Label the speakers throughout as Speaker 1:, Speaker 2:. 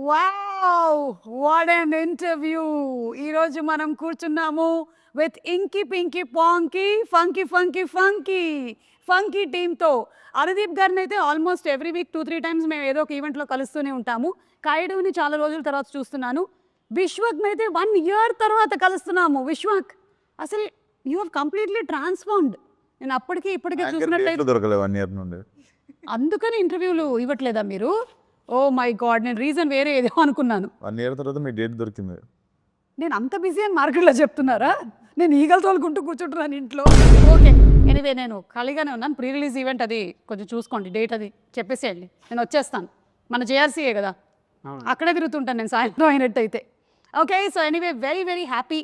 Speaker 1: Wow what an interview. ఈరోజు మనం కూర్చున్నాము with inky pinky ponky funky funky funky funky టీమ్తో. అనుదీప్ గారిని అయితే ఆల్మోస్ట్ ఎవ్రీ వీక్ 2-3 టైమ్స్ మేము ఏదో ఒక ఈవెంట్లో కలుస్తూనే ఉంటాము. కాయుడుని చాలా రోజుల తర్వాత చూస్తున్నాను. విశ్వక్ని అయితే 1 year తర్వాత కలుస్తున్నాము. విశ్వక్, అసలు యూ హ్యావ్ కంప్లీట్లీ ట్రాన్స్ఫార్మ్డ్. నేను అప్పటికి ఇప్పటికీ చూసినట్లయితే
Speaker 2: దొరకలేదు 1 year నుండి.
Speaker 1: అందుకని ఇంటర్వ్యూలు ఇవ్వట్లేదా మీరు? ఓ మై గాడ్, నేను రీజన్ వేరే ఏదో అనుకున్నాను.
Speaker 2: 1 year తర్వాత మీ డేట్ దొరికింది.
Speaker 1: నేను అంత బిజీ అని మార్కెట్లో చెప్తున్నారా? నేను ఈగలు తోలుకుంటూ కూర్చుంటున్నాను ఇంట్లో. ఓకే, ఎనీవే నేను ఖాళీగానే ఉన్నాను. ప్రీ రిలీజ్ ఈవెంట్ అది కొంచెం చూసుకోండి, డేట్ అది చెప్పేసేయండి, నేను వచ్చేస్తాను. మన జేఆర్సీఏ కదా, అక్కడే తిరుగుతుంటాను నేను సాయంత్రం అయినట్టయితే. Okay, so anyway very very happy.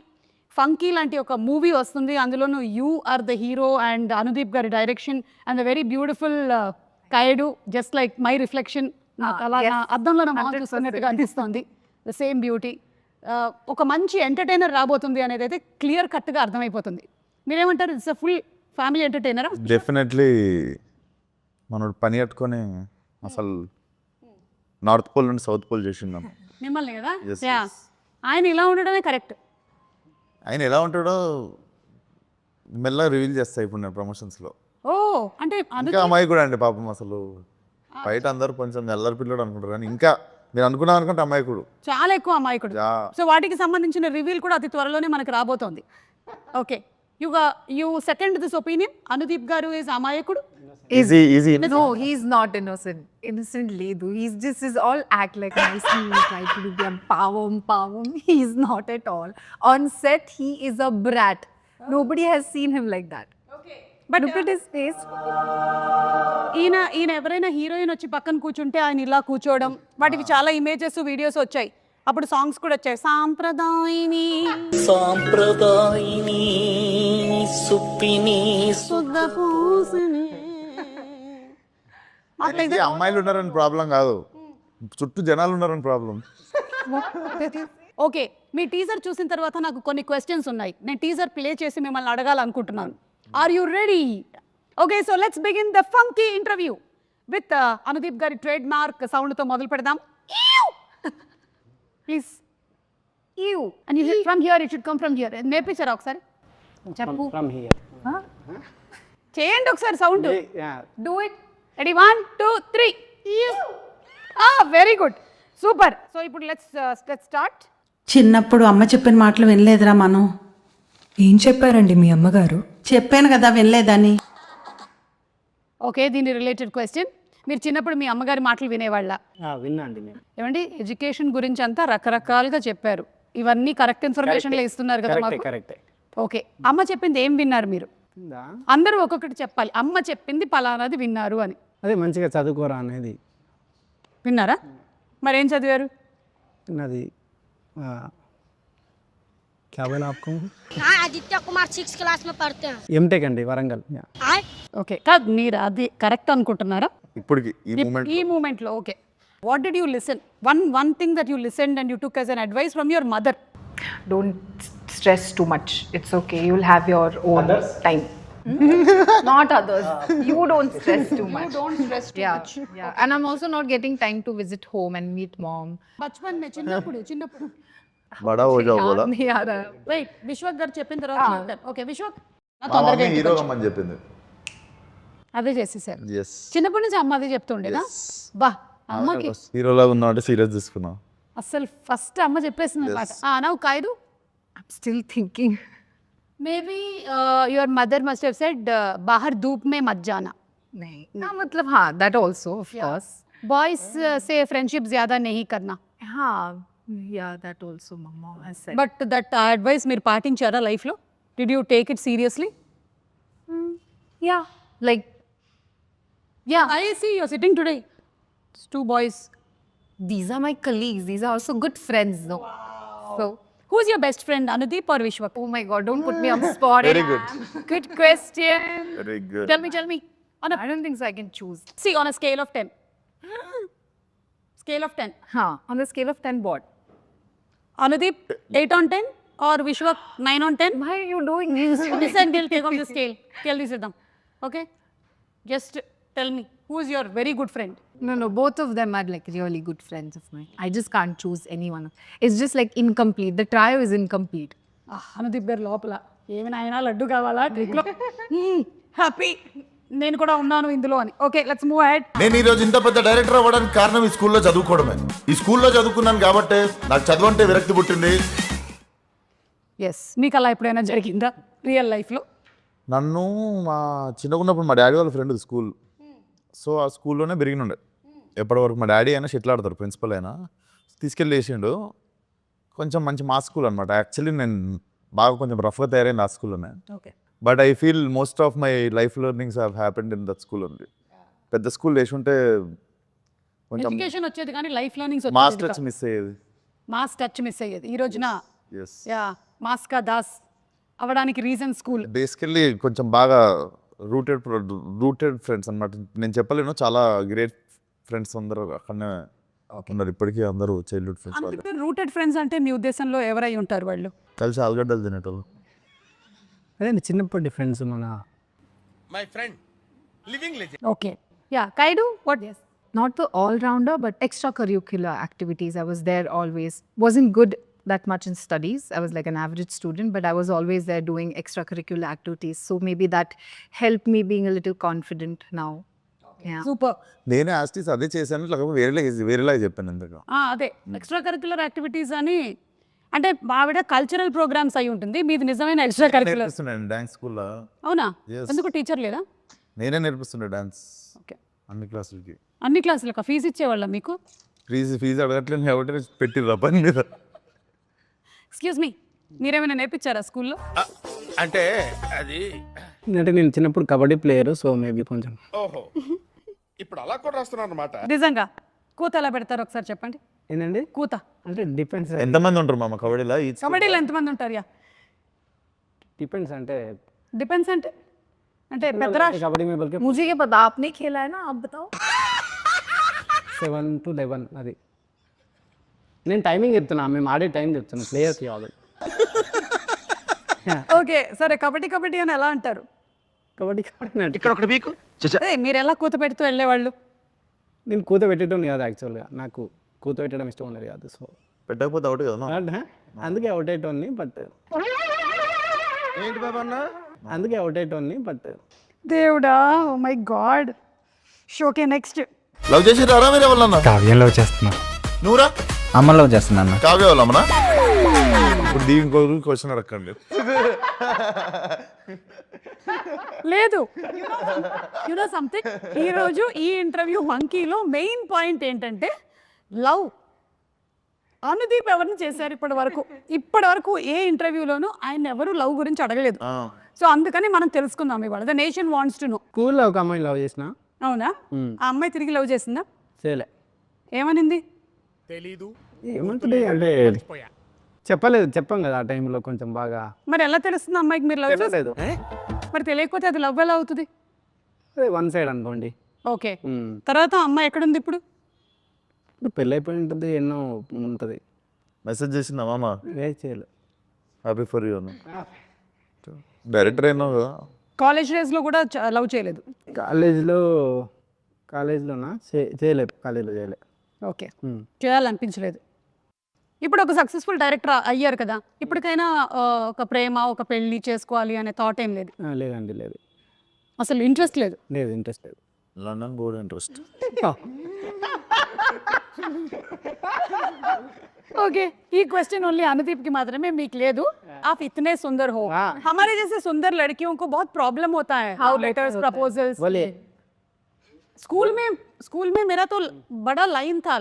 Speaker 1: Funky లాంటి ఒక మూవీ వస్తుంది, అందులోనూ you are the hero and Anudeep గారి direction and the very beautiful Kayadu, just like my reflection. నాకు అలా నా అద్దంలో నా మొహం చూస్తున్నట్టుగా అనిపిస్తుంది. The same beauty. ఒక మంచి ఎంటర్టైనర్ రాబోతుంది అనేది అయితే క్లియర్ కట్గా అర్థమైపోతుంది. మీరేమంటారు? ఇట్స్ అ ఫుల్ ఫ్యామిలీ ఎంటర్టైనరా?
Speaker 2: డెఫినెట్లీ. మనోడు పని కట్టుకొని అసలు నార్త్ పోల్ నుండి సౌత్ పోల్ చేసిందాం
Speaker 1: మిమ్మల్ని కదా. ఆయన ఇలా ఉండడమే కరెక్ట్.
Speaker 2: ఆయన ఎలా ఉంటాడో మెల్లగా రివీల్ చేస్తాయి ఇప్పుడు నేను ప్రమోషన్స్లో.
Speaker 1: ఓ అంటే
Speaker 2: ఇంకా అమ్మాయి కూడా అండి పాపం. అసలు బయట అందరూ కొంచెం ఎల్లరి పిల్లడు అనుకుంటారు, కానీ ఇంకా మీరు అనుకున్నాం అనుకుంటే అమాయకుడు,
Speaker 1: చాలా ఎక్కువ అమాయకుడు. సో వాటికి సంబంధించిన రివీల్ కూడా అతి త్వరలోనే మనకు రాబోతోంది. Okay, you second this opinion. Anudeep గారు ఈజ్ అమాయకుడు.
Speaker 3: No, he's not innocent. Innocent Ledu. He's just is all act like nicely, try to do the power. He's not at all. On set, he is a brat. Nobody has seen him like that.
Speaker 1: But
Speaker 3: look at his face.
Speaker 1: ఈయన ఎవరైనా heroine వచ్చి పక్కన కూర్చుంటే ఆయన ఇలా కూర్చోవడం, వాటికి చాలా ఇమేజెస్ వీడియోస్ వచ్చాయి. అప్పుడు సాంగ్స్ కూడా వచ్చాయి. సాంప్రదాయిని సుప్పిని సుద్దపూసిని.
Speaker 2: అమ్మాయిలు ఉన్నారని ప్రాబ్లం కాదు, చుట్టూ జనాలు ఉన్నారని ప్రాబ్లం.
Speaker 1: ఓకే, మీ టీజర్ చూసిన తర్వాత నాకు కొన్ని క్వశ్చన్స్ ఉన్నాయి. నేను టీజర్ ప్లే చేసి మిమ్మల్ని అడగాలనుకుంటున్నాను. Are you ready? Okay, so let's begin the funky interview with Anudeep గారి ట్రేడ్ మార్క్ సౌండ్తో మొదలు పెడదాం. Please you and you from here, it should come from here. నేర్పించారా ఒకసారి? చెప్పు. చేయండి ఒకసారి sound. Do it. Ready, 1 2 3. Very good, super. So ఇప్పుడు లెట్స్ స్టార్ట్.
Speaker 4: చిన్నప్పుడు అమ్మ చెప్పిన మాటలు వినలేదురా మనం.
Speaker 5: ఏం చెప్పారండి మీ అమ్మగారు?
Speaker 4: చెప్పాను కదా వినలేదని.
Speaker 1: ఓకే, దీని రిలేటెడ్ క్వశ్చన్. మీరు చిన్నప్పుడు మీ అమ్మగారి మాటలు వినేవాళ్ళ?
Speaker 6: విన్నాండి నేను.
Speaker 1: ఏమండి, ఎడ్యుకేషన్ గురించి అంతా రకరకాలుగా చెప్పారు. ఇవన్నీ కరెక్ట్ ఇన్ఫర్మేషన్లో ఇస్తున్నారు కదా మాకు.
Speaker 6: కరెక్టే.
Speaker 1: ఓకే, అమ్మ చెప్పింది ఏం విన్నారు మీరు? అందరూ ఒక్కొక్కటి చెప్పాలి. అమ్మ చెప్పింది పలానాది విన్నారు అని.
Speaker 6: అదే మంచిగా చదువుకోరా అనేది
Speaker 1: విన్నారా? మరేం చదివారు?
Speaker 6: అది क्या बोला आपको?
Speaker 7: आदित्य कुमार 6th क्लास में पढ़ते हैं.
Speaker 6: ఎంటెక్ అండి, వరంగల్.
Speaker 1: ఓకే, కాదు మీరు అది కరెక్ట్ అనుకుంటున్నారా
Speaker 2: ఇప్పటికి
Speaker 1: ఈ మూమెంట్లో? Okay, what did you listen? One thing that you listened and you took as an advice from your mother.
Speaker 3: Don't stress too much. It's okay. You'll have your own time. Not others. You don't stress too much.
Speaker 1: You don't stress too much.
Speaker 3: Yeah. And I'm also not getting time to visit home and meet mom.
Speaker 1: బచ్పన్ మే చిన్నప్పుడు
Speaker 2: బడా హో జాओ బోలా.
Speaker 3: नहीं आ रहा.
Speaker 1: Wait, Vishwak గారు చెప్పిన తర్వాత ఓకే విశ్వక్ తొందరగా
Speaker 2: హీరో అమ్మని చెప్పింది.
Speaker 1: అదే చేసేసారు.
Speaker 2: yes
Speaker 1: చిన్నప్పటి నుంచి అమ్మ అదే చెప్తుండేదా? బా, అమ్మకి
Speaker 2: హీరోలా ఉన్నా అంటే సీరియస్ తీసుకున్నా.
Speaker 1: అసలు ఫస్ట్ అమ్మ చెప్పేసింది అనమాట. Now Kayadu,
Speaker 3: I'm still thinking.
Speaker 1: Maybe your mother must have said బాహర్ ధూప్ మే మత్ జానా.
Speaker 3: नहीं. हाँ मतलब हाँ, that also of course.
Speaker 1: Boys సే ఫ్రెండ్షిప్ జ్యాదా नहीं करना.
Speaker 3: हाँ, yeah, that also mama has said.
Speaker 1: But that advice మీరు పాటించారా లైఫ్లో? Did you take it seriously?
Speaker 3: Yeah, like yeah.
Speaker 1: I see you're sitting today. It's 2 boys.
Speaker 3: These are my colleagues. These are also good friends, though. So,
Speaker 1: Who's your best friend, Anudeep or Vishwak?
Speaker 3: oh my God, don't put me on the spot.
Speaker 2: Very good.
Speaker 1: Good question.
Speaker 2: Very good.
Speaker 1: Tell me.
Speaker 3: I don't think so. I can choose.
Speaker 1: See, on a scale of 10. Scale of 10.
Speaker 3: Huh? On the scale of 10, what?
Speaker 1: Anudeep, 8 on 10 or Vishwak 9 on 10?
Speaker 3: Why are you doing this?
Speaker 1: Listen, we'll take off the scale. Tell this to them. Okay? Just tell me. Who is your very good friend?
Speaker 3: No, both of them are like really good friends of mine. I just can't choose anyone. It's just like incomplete. The trio is incomplete.
Speaker 1: Anudeep గారు లోపల ఏమి నాయనా లడ్డు కావాలా ట్రిక్లో happy నేను కూడా ఉన్నాను ఇందులో అని. Okay, let's move ahead.
Speaker 2: నేను ఈ రోజు ఇంత పెద్ద డైరెక్టర్ అవ్వడానికి కారణం ఈ స్కూల్లో చదువుకోవడమే. ఈ స్కూల్లో చదువుకున్నాను కాబట్టి నాకు చదువు అంటే విరక్తి పుట్టింది.
Speaker 1: ఎస్, మీకు అలా ఎప్పుడైనా జరిగిందా రియల్ లైఫ్లో?
Speaker 2: నన్ను మా చిన్నగా ఉన్నప్పుడు మా డాడీ వాళ్ళ ఫ్రెండ్ స్కూల్, సో ఆ స్కూల్లోనే పెరిగినుండే. ఎప్పటివరకు మా డాడీ అయినా షెటిల్ ఆడతారు, ప్రిన్సిపల్ అయినా తీసుకెళ్ళి వేసిండు. కొంచెం మంచి మా స్కూల్ అనమాట. యాక్చువల్లీ నేను బాగా కొంచెం రఫ్గా తయారైంది ఆ స్కూల్లోనే.
Speaker 1: Okay,
Speaker 2: but I feel most of my life learnings have happened in that school only. పెద్ద స్కూల్ వేసుంటే కొంచెం
Speaker 1: ఎడ్యుకేషన్ వచ్చేది కానీ life learnings
Speaker 2: mass touch miss అయ్యేది.
Speaker 1: మాస్ టచ్ మిస్ అయ్యేది. ఈ రోజున
Speaker 2: ఎస్,
Speaker 1: యా మాస్కా దాస్ అవ్వడానికి రీజన్ స్కూల్.
Speaker 2: బేసికల్లీ కొంచెం బాగా రూటెడ్ ఫ్రెండ్స్ అనమాట. నేను చెప్పలేను, చాలా గ్రేట్ ఫ్రెండ్స్ అందరూ అక్కడనే ఉన్నారు ఇప్పటికీ. అందరూ చైల్డ్హుడ్ ఫ్రెండ్స్ వాళ్ళు.
Speaker 1: రూటెడ్ ఫ్రెండ్స్ అంటే మీ ఉద్దేశంలో ఎవరై ఉంటారు వాళ్ళు?
Speaker 2: కలిసి ఆలుగడ్డలు తినేటోళ్ళు.
Speaker 6: అదే చిన్నప్పటి ఫ్రెండ్స్ మన
Speaker 1: okay, yeah Kayadu what?
Speaker 3: Not the all-rounder, but extracurricular activities. I was there always. Wasn't good that much in studies. I was like an average student, but I was always there doing extracurricular activities. So maybe that helped me being a little confident now. Yeah.
Speaker 1: Super.
Speaker 2: నేను యాస్టీస్ అదే చేశాను, లేకపోతే వేరేలా చెప్పాను ఎందుకు.
Speaker 1: అదే extra curricular activities అని అంటే ఆవిడ కల్చరల్ ప్రోగ్రామ్స్ అయి ఉంటుంది, మీది నిజమైన ఎక్స్ట్రా కరిక్యులర్.
Speaker 2: నేర్పిస్తున్నాను డాన్స్ స్కూల్లో.
Speaker 1: అవునా?
Speaker 2: Yes.
Speaker 1: ఎందుకు టీచర్ లేదా?
Speaker 2: నేనే నేర్పిస్తుండే డాన్స్
Speaker 1: ఓకే,
Speaker 2: అన్ని క్లాసులకి.
Speaker 1: అన్ని క్లాసులకు ఫీజు ఇచ్చేవాళ్ళ మీకు?
Speaker 2: ఫీజు అడగట్లేదు కాబట్టి పెట్టిర్రా పని మీద.
Speaker 1: ఎక్స్క్యూజ్ మీ, మీరేమైనా నేర్పించారా స్కూల్లో?
Speaker 8: అంటే అది
Speaker 6: అంటే నేను చిన్నప్పుడు కబడ్డీ ప్లేయర్, సో మేబీ కొంచెం.
Speaker 8: ఓహో, ఇప్పుడు అలా కూడా రాస్తున్నాను అనమాట.
Speaker 1: నిజంగా కూత ఎలా పెడతారు ఒకసారి చెప్పండి.
Speaker 6: ఏంటండి
Speaker 1: కూత
Speaker 6: అంటే డిపెండ్స్.
Speaker 2: ఎంతమంది ఉంటారు మామ కబడ్డీలో?
Speaker 1: కబడ్డీలో ఎంతమంది ఉంటారు? యా
Speaker 6: డిపెండ్స్ అంటే
Speaker 1: డిపెండ్స్ అంటే అంటే పెద్ద రాష్ట్రం.
Speaker 6: కబడ్డీ में बल्कि
Speaker 3: मुझे ये पता, आपने खेला है ना, आप बताओ.
Speaker 6: 7 to 11 అది. నేను టైమింగ్ చెప్తున్నా, మేము ఆడే టైం చెప్తున్నా ప్లేయర్కి ఆల్రెడీ.
Speaker 1: ఓకే సరే, కబడ్డీ అని ఎలా అంటారు?
Speaker 6: కబడ్డీ అంటే
Speaker 8: ఇక్కడ ఒకటి మీకు
Speaker 1: అదే మీరు ఎలా కూత పెడుతూ వెళ్ళేవాళ్ళు?
Speaker 6: నేను కూత పెట్టడం కాదు యాక్చువల్గా, నాకు కూత పెట్టడం ఇష్టం ఉండదు కాదు. సో
Speaker 2: పెట్టకపోతే ఒకటి కదా.
Speaker 6: అందుకే అవుట్ అయ్యేటోని, బట్
Speaker 8: ఏంటి బాబా అన్న?
Speaker 6: అందుకే అవుట్ అయ్యేటోని బట్
Speaker 1: దేవుడా, oh my god. Okay, next.
Speaker 2: Love చేసి రారా మీరు ఎవరన్నా?
Speaker 5: కావ్యం లవ్ చేస్తున్నా.
Speaker 2: నువ్వురా?
Speaker 5: అమ్మ లవ్ చేస్తున్నా.
Speaker 2: కావ్య వాళ్ళమ్మనా? ఇప్పుడు దీని క్వశ్చన్ అడగండి.
Speaker 1: లేదు, యు నో సంథింగ్, ఈరోజు ఈ ఇంటర్వ్యూ మంకీలో మెయిన్ పాయింట్ ఏంటంటే లవ్. అనుదీప్ ఎవరిని చేశారు ఇప్పటి వరకు ఏ ఇంటర్వ్యూలోనూ ఆయన ఎవరు లవ్ గురించి అడగలేదు. సో అందుకని మనం తెలుసుకుందాం ఇవాళ. The nation wants to know.
Speaker 6: స్కూల్లో ఒక అమ్మాయిని లవ్ చేసిన.
Speaker 1: అవునా? ఆ అమ్మాయి తిరిగి లవ్ చేసిందా?
Speaker 6: చేయలే.
Speaker 1: ఏమనింది?
Speaker 8: తెలీదు.
Speaker 6: ఏమంటుంది అంటే చెప్పాం కదా ఆ టైంలో కొంచెం బాగా.
Speaker 1: మరి ఎలా తెలుస్తుంది అమ్మాయికి మీరు లవ్ చేస్తారు?
Speaker 6: లేదు,
Speaker 1: మరి తెలియకపోతే అది లవ్ ఎలా అవుతుంది?
Speaker 6: అదే వన్ సైడ్ అనుకోండి.
Speaker 1: ఓకే, తర్వాత అమ్మాయి ఎక్కడుంది ఇప్పుడు?
Speaker 6: ఇప్పుడు పెళ్ళి అయిపోయి ఉంటుంది, ఎన్నో ఉంటుంది.
Speaker 2: మెసేజ్ చేసిందా మామ?
Speaker 6: చేయలేదు.
Speaker 2: హ్యాపీ ఫర్ యూ అన్న. డైరెక్టర్ అయినా కదా.
Speaker 1: కాలేజ్ డేస్లో కూడా లవ్ చేయలేదు?
Speaker 6: కాలేజ్లోనా చేయలేదు, కాలేజ్లో చేయలే.
Speaker 1: ఓకే, చేయాలనిపించలేదు. ఇప్పుడు ఒక సక్సెస్ఫుల్ డైరెక్టర్ అయ్యారు కదా, ఇప్పటికైనా ఒక ప్రేమ, ఒక పెళ్లి చేసుకోవాలి అనే థాట్ ఏం లేదు?
Speaker 6: లేదండి, లేదు,
Speaker 1: అసలు ఇంట్రెస్ట్ లేదు?
Speaker 6: లేదు, ఇంట్రెస్ట్ లేదు.
Speaker 2: London board interest.
Speaker 1: ओके, ये क्वेश्चन ओनली अनुदीप की मात्रा में మీకు లేదు. आप इतने सुंदर हो, हमारे जैसे सुंदर लड़कियों को बहुत प्रॉब्लम होता है. How letters, proposals.
Speaker 6: बोलिए.
Speaker 1: स्कूल में मेरा तो बड़ा लाइन था,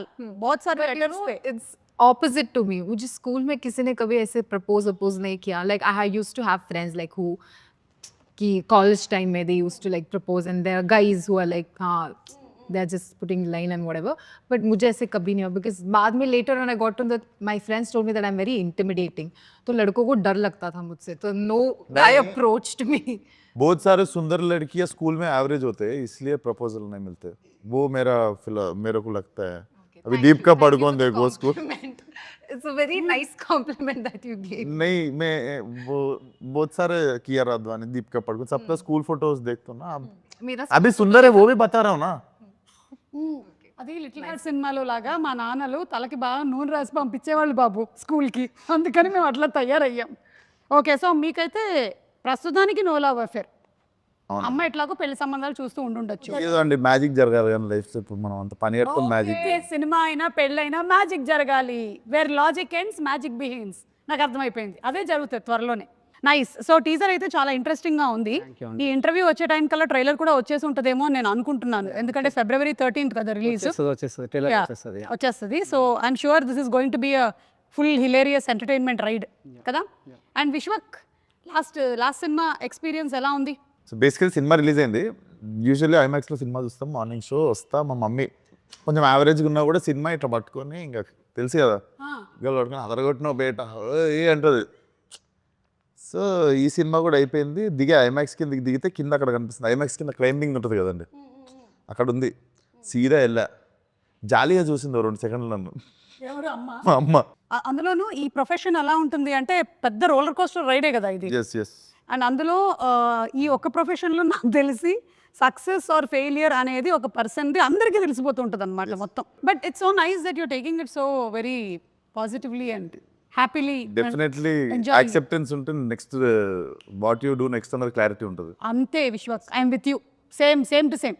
Speaker 1: बहुत सारे लेटर्स थे.
Speaker 3: It's opposite to me. मुझे स्कूल में किसी ने कभी ऐसे प्रपोज नहीं किया. Like I used to have friends like who कि college time में they used to like propose, and there are guys who are like they're just putting line and whatever. But मुझे ऐसे कभी नहीं हुआ, because बाद में later when I got to that, my friends told me that I'm very intimidating. तो लड़कों को डर लगता था मुझसे, तो no guy approached me.
Speaker 2: बहुत सारे सुंदर लड़कियां स्कूल में एवरेज होते हैं, इसलिए प्रपोजल नहीं मिलते. वो मेरे को लगता है. अभी दीप का पढ़कौन देखो school.
Speaker 3: It's a very nice compliment that you gave.
Speaker 2: नहीं, मैं वो बहुत सारे किया राधवानी, दीप का पढ़कौन, सबका स्कूल फोटोज देखता हूँ ना.
Speaker 3: मेरा
Speaker 2: अभी सुंदर है वो भी बता रहा हूँ ना.
Speaker 1: అది లిటిల్ హార్ట్ సినిమాలో లాగా మా నాన్నలు తలకి బాగా నూనె రాసి పంపించేవాళ్ళు బాబు స్కూల్కి, అందుకని మేము అట్లా తయారయ్యాం. ఓకే, సో మీకైతే ప్రస్తుతానికి నో లవ్ అఫేర్. అమ్మ ఎట్లాగో పెళ్లి సంబంధాలు చూస్తూ ఉండుండొచ్చు.
Speaker 2: ఏదో అండి మ్యాజిక్ జరగాలి కానీ లైఫ్ ఇప్పుడు మనం అంత పని కట్టుకుని మ్యాజిక్.
Speaker 1: ఓకే, సినిమా అయినా పెళ్ళైనా మ్యాజిక్ జరగాలి. Where logic ends magic begins. నాకు అర్థమైపోయింది, అదే జరుగుతుంది త్వరలోనే. నైస్. సో టీజర్ అయితే చాలా ఇంట్రెస్టింగ్ గా ఉంది. ఈ ఇంటర్వ్యూ వచ్చే టైం కల్లా ట్రైలర్ కూడా వచ్చేసి ఉంటుందేమో అని నేను అనుకుంటున్నాను, ఎందుకంటే February 13th కదా రిలీజ్ వచ్చేస్తుంది. So I'm sure this is going to be a full hilarious entertainment ride కదా. And Vishwak, last cinema experience ఎలా ఉంది?
Speaker 2: సో బేసికలీ సినిమా రిలీజ్ అయింది. యూజువల్లీ ఐమాక్స్లో సినిమా చూస్తాం, మార్నింగ్ షో వస్తా. మా మమ్మీ కొంచెం యావరేజ్గా ఉన్నా కూడా సినిమా ఇట్లా పట్టుకొని, ఇంకా తెలుసు కదా గల్ పట్టుకొని అదరగొట్టిన బేట ఏ అంటుంది. సో ఈ సినిమా కూడా అయిపోయింది. ఐమాక్స్ కిందకి దిగితే కింద అక్కడ కనిపిస్తుంది, ఐమాక్స్ కింద క్లైంబింగ్ ఉంటుంది కదండి, అక్కడ ఉంది. సీదా వెళ్ళా, జాలీగా చూసింది 2 సెకండ్లు నన్ను మా అమ్మ.
Speaker 1: అందులోనూ ఈ ప్రొఫెషన్ ఎలా ఉంటుంది అంటే పెద్ద రోలర్ కోస్టర్ రైడే కదా ఇది.
Speaker 2: ఎస్.
Speaker 1: అండ్ అందులో ఈ ఒక్క ప్రొఫెషన్లో నాకు తెలిసి సక్సెస్ ఆర్ ఫెయిలియర్ అనేది ఒక పర్సన్ది అందరికీ తెలిసిపోతూ ఉంటుంది అనమాట మొత్తం. But it's so nice that you're taking it so very positively and happily.
Speaker 2: Definitely acceptance ఉంటుంది. Next what you do next అన్నది క్లారిటీ ఉంటుంది.
Speaker 1: అంతే Vishwas, I'm with you. Same to same.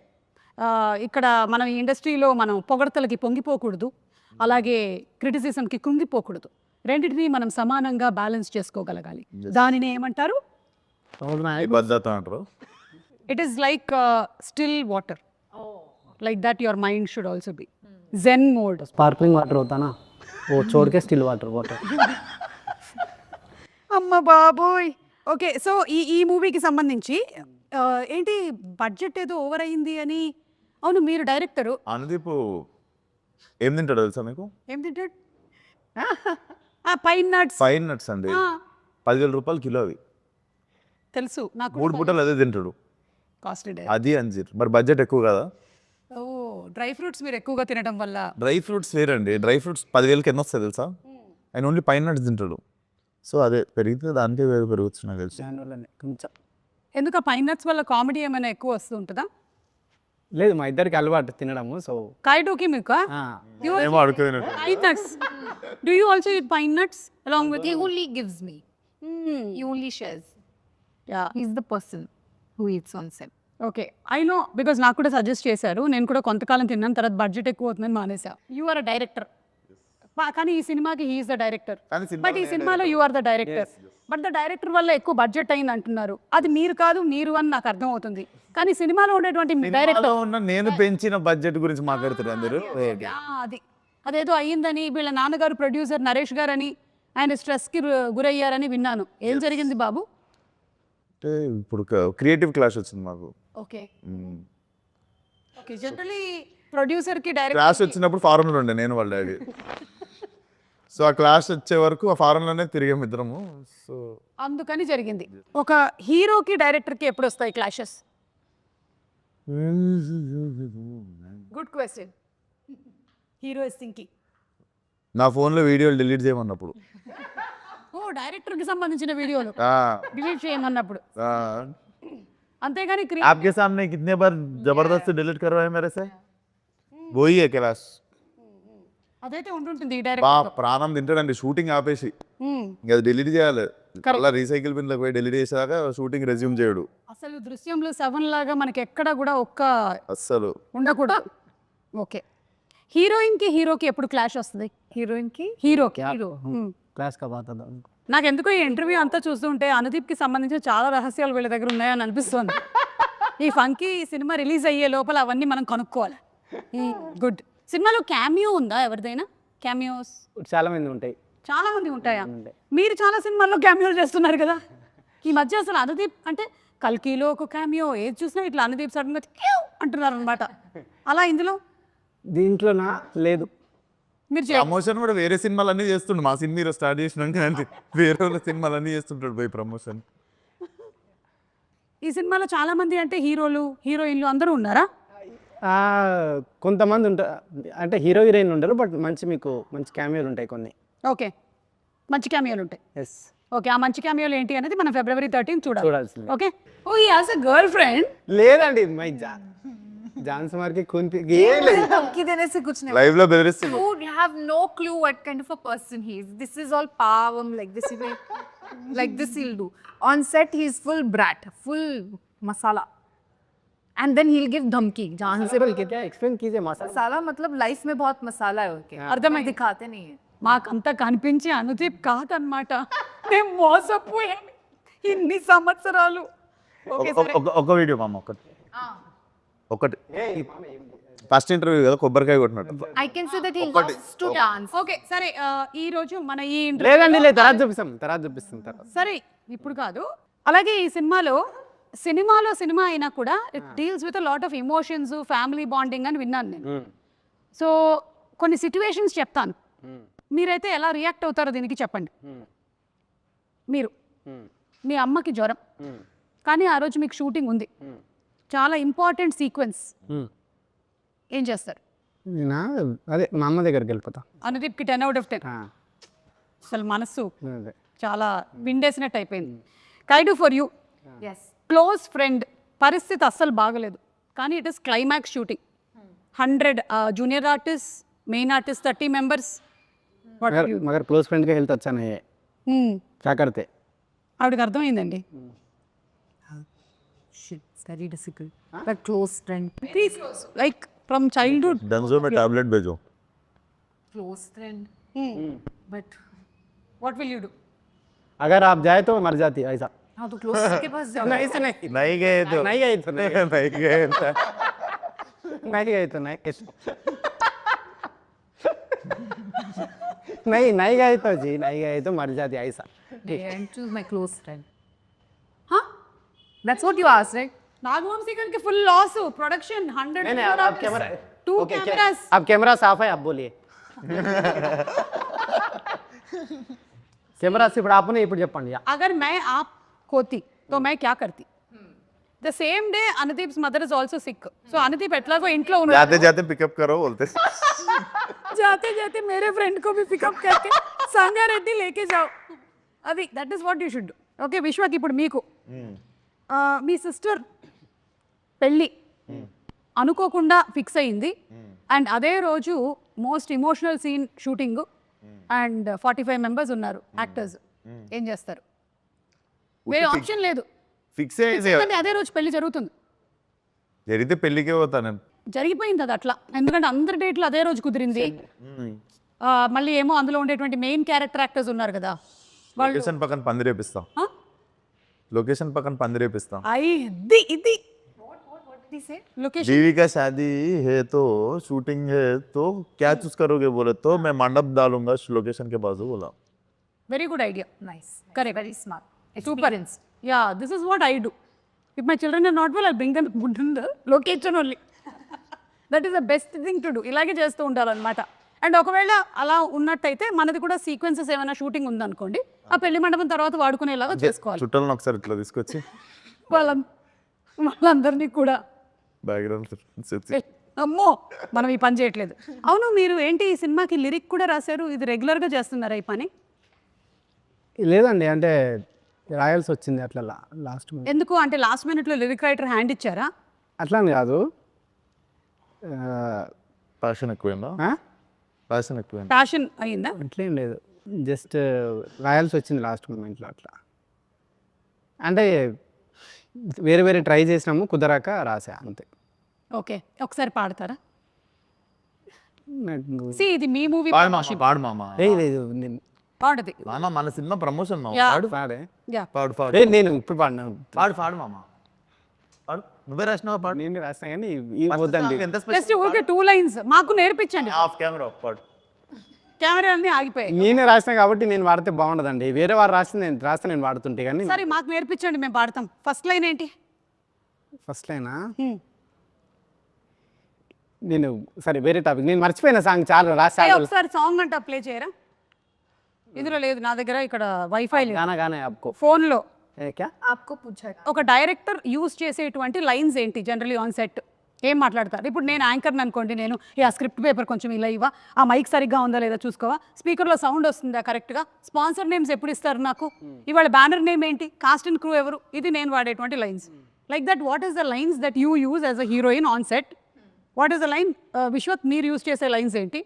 Speaker 1: ఇక్కడ మనం ఈ ఇండస్ట్రీలో మనం పొగడతలకి పొంగిపోకూడదు, అలాగే క్రిటిసిజంకి కుంగిపోకూడదు. రెండింటినీ మనం సమానంగా బ్యాలెన్స్ చేసుకోగలగాలి. దానిని ఏమంటారు?
Speaker 2: భద్రత అంటారు.
Speaker 1: It is like still water. Like that your mind should also be. Zen mode.
Speaker 6: Sparkling water होता ना, वो छोड़ के स्टिल वाटर.
Speaker 1: అమ్మ బాబోయ్. ఓకే, సో ఈ మూవీకి సంబంధించి ఏంటి బడ్జెట్ ఏదో ఓవర్ అయింది అని. అవును, మీరు డైరెక్టరు.
Speaker 2: అనుదీప్ ఏం తింటాడు తెలుసా మీకు?
Speaker 1: ఏం తింటాడు? Pine nuts.
Speaker 2: ఫైన్ నట్స్ అండి, 10,000 రూపాయలు కిలో అవి.
Speaker 1: తెలుసు నాకు.
Speaker 2: 3 పూటలు అదే తింటాడు.
Speaker 1: కాస్ట్లీ.
Speaker 2: అది అంజీర్. మరి బడ్జెట్ ఎక్కువ కదా.
Speaker 1: ఓ, డ్రై ఫ్రూట్స్ మీరు ఎక్కువగా తినడం వల్ల.
Speaker 2: డ్రై ఫ్రూట్స్ వేరండి. డ్రై ఫ్రూట్స్ 10,000కి ఎన్ని వస్తాయి తెలుసా? ఆయన ఓన్లీ పైన నట్స్ తింటాడు. సో అదే పెరిగితే దానికే వేరు పెరుగుతుంది నాకు తెలుసు.
Speaker 6: కొంచెం
Speaker 1: ఎందుకు ఆ పైన్ నట్స్ వల్ల కామెడీ ఏమైనా ఎక్కువ వస్తూ ఉంటుందా?
Speaker 6: లేదు, మా ఇద్దరికి అలవాటు తినడము. సో
Speaker 1: కాయటోకి మీకు
Speaker 2: ఏమో అడుగుతున్నట్టు.
Speaker 1: pine nuts. Do you also eat pine nuts along with?
Speaker 3: He only gives me. He only shares.
Speaker 1: Yeah.
Speaker 3: He's the person who eats on set.
Speaker 1: Okay, I know, because నాకు కూడా సజెస్ట్ చేశారు. నేను కూడా కొంతకాలం తిన్నాను, తర్వాత బడ్జెట్ ఎక్కువ అవుతుందని మానేసా. యు ఆర్ అ డైరెక్టర్, కానీ ఈ సినిమాకి హీఈస్ ద డైరెక్టర్. బట్ ఈ సినిమాలో you are the director. But the director వల్ల ఎక్కువ బడ్జెట్ అయింది అంటున్నారు. అది మీరు కాదు, మీరు అని నాకు అర్థం అవుతుంది. కానీ సినిమాలో ఉండేటువంటి డైరెక్టర్
Speaker 2: నేను పెంచిన బడ్జెట్ గురించి మాట్లాడుతారు అందరూ.
Speaker 1: అదేదో అయ్యిందని, వీళ్ళ నాన్నగారు ప్రొడ్యూసర్ నరేష్ గారు అని, ఆయన స్ట్రెస్కి గురయ్యారని విన్నాను. ఏం జరిగింది బాబు?
Speaker 2: అంటే ఇప్పుడు క్రియేటివ్ క్లాష్ వచ్చింది మాకు.
Speaker 1: ఓకే, జనరలీ ప్రొడ్యూసర్కి
Speaker 2: క్లాష్
Speaker 1: డైరెక్టర్
Speaker 2: వచ్చినప్పుడు ఫారెన్లో ఉండే నేను వాళ్ళ డాడీ. సో ఆ క్లాష్ వచ్చే వరకు ఆ ఫారెన్లోనే తిరిగాము ఇద్దరము. సో
Speaker 1: అందుకని జరిగింది. ఒక హీరోకి డైరెక్టర్కి ఎప్పుడు వస్తాయి clashes? Good question. Hero is thinking.
Speaker 2: నా ఫోన్లో వీడియోలు డిలీట్ చేయమన్నప్పుడు.
Speaker 1: ఓ, డైరెక్టర్కి సంబంధించిన వీడియోలు
Speaker 2: ఆ,
Speaker 1: డిలీట్ చేయమన్నప్పుడు.
Speaker 2: ఆ.
Speaker 1: అంతేగాని
Speaker 2: आपके सामने कितने बार जबरदस्त डिलीट करवाए मेरे से? वही है क्लास.
Speaker 1: అదైతే ఉంటుంటుంది ఈ
Speaker 2: బా
Speaker 1: డైరెక్టర్.
Speaker 2: ప్రాణం తింటాడండి షూటింగ్ ఆపేసి. ఇంకా అది డిలీట్ చేయాలి. అలా రీసైకిల్ బిన్లోకి పోయి డిలీట్ చేసాక షూటింగ్ రెజ్యూమ్ చేయడు.
Speaker 1: అసలు దృశ్యంలో 7 లాగా మనకి ఎక్కడ కూడా ఒక్క
Speaker 2: అస్సలు
Speaker 1: ఉండకూడదు. ఓకే, హీరోయిన్కి హీరోకి ఎప్పుడు క్లాష్ వస్తుంది?
Speaker 3: Heroine ki?
Speaker 1: హీరోకి.
Speaker 6: క్లాస్ కా బాత్ అదా.
Speaker 1: నాకు ఎందుకో ఈ ఇంటర్వ్యూ అంతా చూస్తుంటే అనుదీప్కి సంబంధించిన చాలా రహస్యాలు వీళ్ళ దగ్గర ఉన్నాయని అనిపిస్తుంది. ఈ ఫంకీ సినిమా రిలీజ్ అయ్యే లోపల అవన్నీ మనం కనుక్కోవాలి. గుడ్. సినిమాలో క్యామియో ఉందా ఎవరిదైనా? క్యామియోస్
Speaker 6: చాలా మంది ఉంటాయి.
Speaker 1: చాలా మంది ఉంటాయా? మీరు చాలా సినిమాల్లో క్యామియోలు చేస్తున్నారు కదా ఈ మధ్య. అసలు అనుదీప్ అంటే కల్కీలో ఒక క్యామియో, ఏది చూసినా ఇట్లా అనుదీప్ సడన్గా అంటున్నారు అనమాట. అలా ఇందులో
Speaker 6: దీంట్లో నా లేదు.
Speaker 1: మీరు
Speaker 2: ప్రమోషన్ కూడా వేరే సినిమాలన్నీ చేస్తుండు. మా సినిమా స్టార్ట్ చేసినాక వేరే వాళ్ళ సినిమాలన్నీ చేస్తుంటాడు పోయి ప్రమోషన్.
Speaker 1: ఈ సినిమాలో చాలా మంది అంటే హీరోలు హీరోయిన్లు అందరూ ఉన్నారా?
Speaker 6: కొంతమంది ఉంటారు, అంటే హీరో హీరోయిన్ ఉండరు, బట్ మీకు మంచి క్యామియోలు ఉంటాయి కొన్ని.
Speaker 1: ఓకే, మంచి క్యామియోలు ఉంటాయి.
Speaker 6: ఎస్.
Speaker 1: ఓకే, ఆ మంచి క్యామియోలు ఏంటి అనేది మనం February 13 చూడాలి.
Speaker 6: చూడాల్సింది.
Speaker 1: Okay. Oh, he has a girlfriend.
Speaker 6: లేదండి, जान से मार के खून पी ये ले-
Speaker 3: धमकी देने से कुछ नहीं
Speaker 2: లైవ్ లో బెదిరిస్తుంది.
Speaker 3: You have no clue what kind of a person he is. This is all pavam, like this he'll do. On set he's full brat, full masala. And then he'll give dhamki. जान से बोल के
Speaker 6: क्या explain कीजिए मसाला
Speaker 3: मसाला मतलब life में बहुत मसाला है उसके
Speaker 1: అర్థమైంది.
Speaker 3: दिखाते नहीं है
Speaker 1: మాకంతా కనిపించి అనుదీప్ కాదనమాట. మేము మోసపోయాం ఇన్ని సంవత్సరాలు. ఓకే సరే.
Speaker 2: ఒక వీడియో మామ ఒకటి ఫస్ట్ ఇంటర్వ్యూ కదా కొబ్బరికాయ కొట్టినట్టు.
Speaker 3: I can say that he loves to dance.
Speaker 1: Okay సరే ఈ రోజు మన ఈ
Speaker 6: లేదండి లేదు తర్వాత చూపిస్తాం తర్వాత
Speaker 1: సరే ఇప్పుడు కాదు. అలాగే ఈ సినిమా అయినా కూడా it deals with lot of emotions, family bonding అని విన్నాను నేను. సో కొన్ని సిచ్యువేషన్స్ చెప్తాను, మీరైతే ఎలా రియాక్ట్ అవుతారో దీనికి చెప్పండి. మీరు మీ అమ్మకి జ్వరం, కానీ ఆ రోజు మీకు షూటింగ్ ఉంది, చాలా ఇంపార్టెంట్ సీక్వెన్స్, ఏం చేస్తారు?
Speaker 6: నేనా అదే మా అమ్మ దగ్గరికి వెళ్ళిపోతా
Speaker 1: అనుదీప్కి 10 out of 10. అసలు మనసు
Speaker 6: అదే
Speaker 1: చాలా విండేసినట్టు అయిపోయింది. Kayadu for you,
Speaker 3: Yes.
Speaker 1: Close friend పరిస్థితి అస్సలు బాగలేదు, కానీ it is climax shooting, 100 junior artist, main artist 30 members.
Speaker 6: मगर क्लोज फ्रेंड का हेल्थ अच्छा नहीं है क्या करते
Speaker 1: ఆవిడకి అర్థమైందండి.
Speaker 3: Shit, it's very difficult. But close friend.
Speaker 1: Like from childhood.
Speaker 2: Dunzo May tablet भेजो.
Speaker 3: Close friend. But
Speaker 1: what will you do?
Speaker 6: अगर आप जाए तो मर जाती ऐसा
Speaker 3: हाँ तो close के पास जाओ.
Speaker 6: नहीं से नहीं
Speaker 2: नहीं गए तो
Speaker 6: नहीं गए तो नहीं
Speaker 2: नहीं गए तो
Speaker 6: नहीं गए तो नहीं नहीं गए तो जी नहीं गए तो मर जाती ऐसा
Speaker 3: And choose my close friend. Huh? That's what you asked, right?
Speaker 1: Nagavamsi గారికి ఫుల్ లాస్, ప్రొడక్షన్ 100
Speaker 6: नहीं
Speaker 1: junior
Speaker 6: आप
Speaker 1: artists,
Speaker 6: कैमरा
Speaker 1: 2
Speaker 6: ओके
Speaker 1: cameras.
Speaker 6: आप कैमरा साफ है आप बोलिए कैमरा सिर्फ आपने ఇప్పుడు చెప్పండి
Speaker 1: अगर मैं आप होती तो मैं क्या करती? The same day Anudeep's mother is also sick. So Anudeep ఎట్లాగో ఇంట్లో
Speaker 2: जाते
Speaker 1: ఉన్నాడు,
Speaker 2: जाते पिकअप करो बोलते.
Speaker 1: जाते जाते मेरे फ्रेंड को भी पिकअप करके సంగారెడ్డి लेके जाओ. అది that is what you should. Okay విశ్వకి ఇప్పుడు మీకు మీ సిస్టర్ పెళ్ళి అనుకోకుండా ఫిక్స్ అయింది, అండ్ అదే రోజు most emotional scene shooting, and 45 members ఉన్నారు యాక్టర్స్, ఏం చేస్తారు? వేరే ఆప్షన్ లేదు,
Speaker 2: ఫిక్స్ అయ్యేసి
Speaker 1: ఎందుకంటే అదే రోజు పెళ్లి జరుగుతుంది.
Speaker 2: జరిగితే పెళ్ళికే పోతా నేను.
Speaker 1: జరిగిపోయింది అది అట్లా, ఎందుకంటే అందరి డేట్లు అదే రోజు కుదిరింది. మళ్ళీ ఏమో అందులో ఉండేటువంటి మెయిన్ క్యారెక్టర్ యాక్టర్స్ ఉన్నారు కదా వాళ్ళు.
Speaker 2: లొకేషన్ పక్కన పందిరేపిస్తాం, లొకేషన్ పక్కన పందిరేపిస్తాం.
Speaker 1: ఇది లొకేషన్
Speaker 2: बीवी का शादी है तो शूटिंग है तो क्या चूज करोगे बोले तो मैं मंडप डालूंगा लोकेशन के बाजू बोला.
Speaker 1: Very good idea.
Speaker 3: Nice.
Speaker 1: Correct.
Speaker 3: Very smart.
Speaker 1: Super. Yeah, this is what I do. If my children are not well, I'll bring them in the location only. That is the best thing to do. ఇలాగే చేస్తూ ఉండాలన్నమాట. And ఒకవేళ అలా ఉన్నట్టయితే మనది కూడా sequences ఏమైనా shooting ఉందనుకోండి, ఆ పెళ్లి మండపం తర్వాత వాడుకునేలాగా చేసుకోవాలి.
Speaker 2: చుట్టాలను ఒకసారి ఇట్లా తీసుకొచ్చి
Speaker 1: వాళ్ళందరినీ కూడా.
Speaker 2: బ్యాక్గ్రౌండ్
Speaker 1: అమ్మో మనం ఈ పని చేయట్లేదు. అవును, మీరు ఏంటి ఈ సినిమాకి లిరిక్ కూడా రాశారు, ఇది రెగ్యులర్గా చేస్తున్నారా ఈ పని?
Speaker 6: లేదండి అంటే రాయాల్సి వచ్చింది అట్లా లాస్ట్
Speaker 1: ఎందుకు అంటే లాస్ట్ మినిట్లో లిరిక్ రైటర్ హ్యాండ్ ఇచ్చారా?
Speaker 6: అట్లా అని కాదు
Speaker 2: ప్యాషన్ ఎక్కువైందా? ప్యాషన్ ఎక్కువైందా?
Speaker 1: ప్యాషన్ అయ్యిందా?
Speaker 6: అట్లేం లేదు, జస్ట్ రాయాల్సి వచ్చింది లాస్ట్ మూమెంట్లో అట్లా. అంటే వేరే వేరే ట్రై చేసినాము, కుదరాక రాసా అంతే.
Speaker 1: ఓకే, ఒకసారి పాడతారా?
Speaker 6: నాకు
Speaker 1: సి ఇది మీ మూవీ,
Speaker 2: పాడు మామ.
Speaker 6: లేదు నేను
Speaker 1: పాడది.
Speaker 2: మామ మన సినిమా ప్రమోషన్ మామ.
Speaker 1: Yeah.
Speaker 2: పాడు
Speaker 6: పాడే
Speaker 1: యా
Speaker 2: పాడు పాడు
Speaker 6: నేను ఇప్పుడు పాడినా
Speaker 2: పాడు మామ. పాడు, నువ్వే రాసినావా? పాడు.
Speaker 6: నేను రాస్తా కానీ ఈ వద్దండి.
Speaker 2: ఎంత
Speaker 1: జస్ట్ ఊరికే 2 lines మాకు నేర్పించండి.
Speaker 2: ఆఫ్ కెమెరా పాడు.
Speaker 1: కెమెరా అన్ని ఆగిపోయాయి.
Speaker 6: నేనే రాసినా కాబట్టి నేను వాడితే బాగుండదండి, వేరే వారు రాస్తే నేను వాడుతుంటే. కానీ
Speaker 1: సరే మాకు నేర్పించండి, మేము పాడతాం. ఫస్ట్ లైన్ ఏంటి?
Speaker 6: ఫస్ట్ లైనా నేను సరే వేరే టాపిక్, నేను మర్చిపోయిన సాంగ్ చాలా రాసా.
Speaker 1: ఒకసారి సాంగ్ అంట ప్లే చేయరా? ఇందులో లేదు నా దగ్గర, ఇక్కడ వైఫై లేదు
Speaker 6: గానా గానా आपको
Speaker 1: ఫోన్లో.
Speaker 6: क्या
Speaker 3: आपको पूछा है.
Speaker 1: ఒక డైరెక్టర్ యూజ్ చేసేటువంటి లైన్స్ ఏంటి జనరలీ ఆన్ సెట్? ఏం మాట్లాడతారు? ఇప్పుడు నేను యాంకర్ని అనుకోండి, నేను ఆ స్క్రిప్ట్ పేపర్ కొంచెం ఇలా ఇవ్వా, ఆ మైక్ సరిగ్గా ఉందా లేదా చూసుకోవా, స్పీకర్లో సౌండ్ వస్తుందా కరెక్ట్గా, స్పాన్సర్ నేమ్స్ ఎప్పుడు ఇస్తారు నాకు, ఇవాళ బ్యానర్ నేమ్ ఏంటి, కాస్ట్ అండ్ క్రూ ఎవరు, ఇది నేను వాడేటువంటి lines. Like that what is the lines that you use as a heroine on set what is the line? Vishwath, మీరు యూజ్ చేసే లైన్స్ ఏంటి?